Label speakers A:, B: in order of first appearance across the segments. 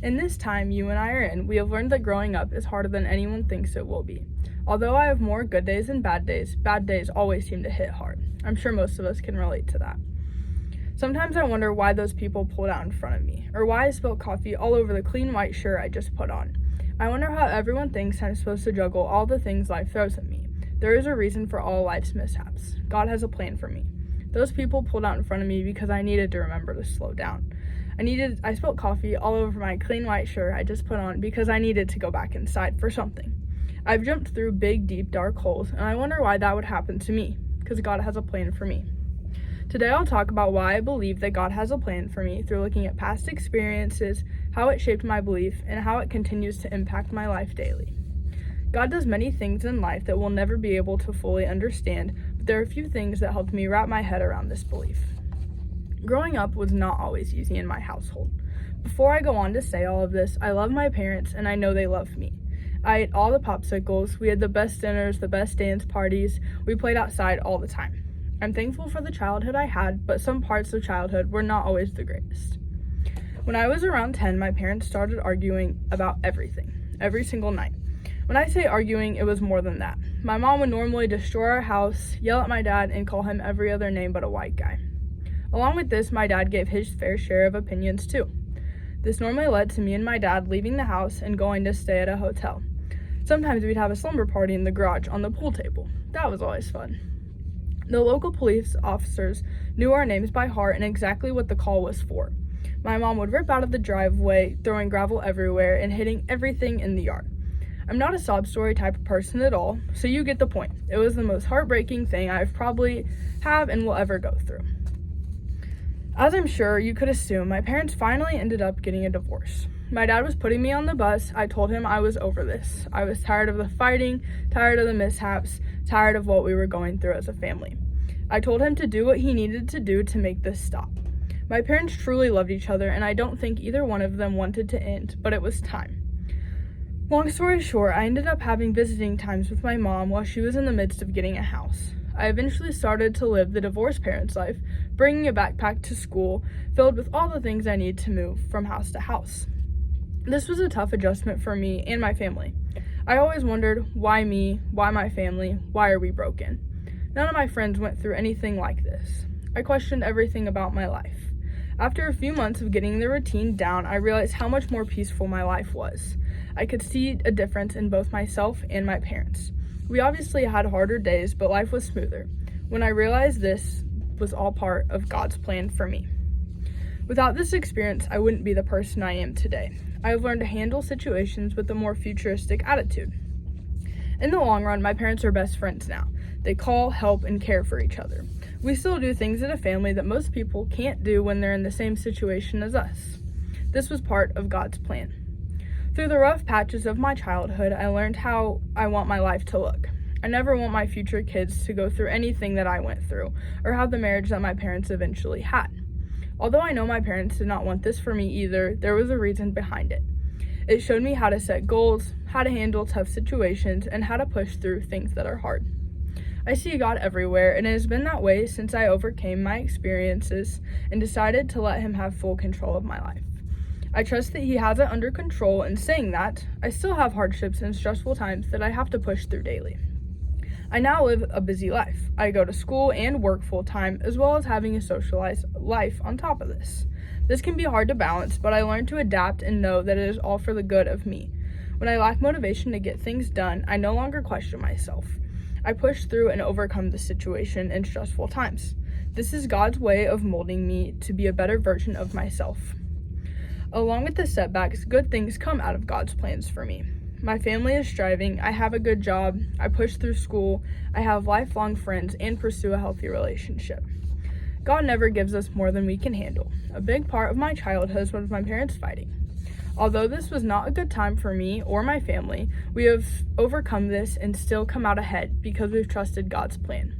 A: In this time you and I are in, we have learned that growing up is harder than anyone thinks it will be. Although I have more good days than bad days always seem to hit hard. I'm sure most of us can relate to that. Sometimes I wonder why those people pulled out in front of me, or why I spilled coffee all over the clean white shirt I just put on. I wonder how everyone thinks I'm supposed to juggle all the things life throws at me. There is a reason for all life's mishaps. God has a plan for me. Those people pulled out in front of me because I needed to remember to slow down. I spilled coffee all over my clean white shirt I just put on because I needed to go back inside for something. I've jumped through big, deep, dark holes, and I wonder why that would happen to me, because God has a plan for me. Today I'll talk about why I believe that God has a plan for me through looking at past experiences, how it shaped my belief, and how it continues to impact my life daily. God does many things in life that we'll never be able to fully understand, but there are a few things that helped me wrap my head around this belief. Growing up was not always easy in my household. Before I go on to say all of this, I love my parents and I know they love me. I ate all the popsicles, we had the best dinners, the best dance parties, we played outside all the time. I'm thankful for the childhood I had, but some parts of childhood were not always the greatest. When I was around 10, my parents started arguing about everything, every single night. When I say arguing, it was more than that. My mom would normally destroy our house, yell at my dad, and call him every other name but a white guy. Along with this, my dad gave his fair share of opinions too. This normally led to me and my dad leaving the house and going to stay at a hotel. Sometimes we'd have a slumber party in the garage on the pool table. That was always fun. The local police officers knew our names by heart and exactly what the call was for. My mom would rip out of the driveway, throwing gravel everywhere and hitting everything in the yard. I'm not a sob story type of person at all, so you get the point. It was the most heartbreaking thing I've probably have and will ever go through. As I'm sure you could assume, my parents finally ended up getting a divorce. My dad was putting me on the bus. I told him I was over this. I was tired of the fighting, tired of the mishaps, tired of what we were going through as a family. I told him to do what he needed to do to make this stop. My parents truly loved each other, and I don't think either one of them wanted to end, but it was time. Long story short, I ended up having visiting times with my mom while she was in the midst of getting a house. I eventually started to live the divorced parent's life, bringing a backpack to school filled with all the things I need to move from house to house. This was a tough adjustment for me and my family. I always wondered, why me? Why my family? Why are we broken? None of my friends went through anything like this. I questioned everything about my life. After a few months of getting the routine down, I realized how much more peaceful my life was. I could see a difference in both myself and my parents. We obviously had harder days, but life was smoother. When I realized this was all part of God's plan for me. Without this experience, I wouldn't be the person I am today. I have learned to handle situations with a more futuristic attitude. In the long run, my parents are best friends now. They call, help, and care for each other. We still do things in a family that most people can't do when they're in the same situation as us. This was part of God's plan. Through the rough patches of my childhood, I learned how I want my life to look. I never want my future kids to go through anything that I went through, or have the marriage that my parents eventually had. Although I know my parents did not want this for me either, there was a reason behind it. It showed me how to set goals, how to handle tough situations, and how to push through things that are hard. I see God everywhere, and it has been that way since I overcame my experiences and decided to let Him have full control of my life. I trust that He has it under control, and saying that, I still have hardships and stressful times that I have to push through daily. I now live a busy life. I go to school and work full-time, as well as having a socialized life on top of this. This can be hard to balance, but I learned to adapt and know that it is all for the good of me. When I lack motivation to get things done, I no longer question myself. I push through and overcome the situation in stressful times. This is God's way of molding me to be a better version of myself. Along with the setbacks, good things come out of God's plans for me. My family is striving, I have a good job, I push through school, I have lifelong friends, and pursue a healthy relationship. God never gives us more than we can handle. A big part of my childhood was my parents fighting. Although this was not a good time for me or my family, we have overcome this and still come out ahead because we've trusted God's plan.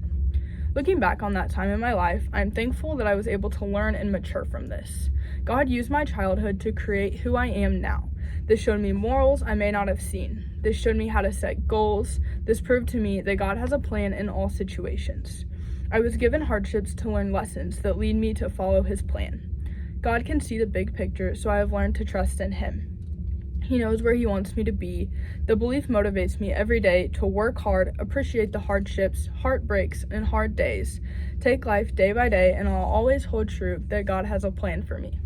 A: Looking back on that time in my life, I'm thankful that I was able to learn and mature from this. God used my childhood to create who I am now. This showed me morals I may not have seen. This showed me how to set goals. This proved to me that God has a plan in all situations. I was given hardships to learn lessons that lead me to follow His plan. God can see the big picture, so I have learned to trust in Him. He knows where He wants me to be. The belief motivates me every day to work hard, appreciate the hardships, heartbreaks, and hard days, take life day by day, and I'll always hold true that God has a plan for me.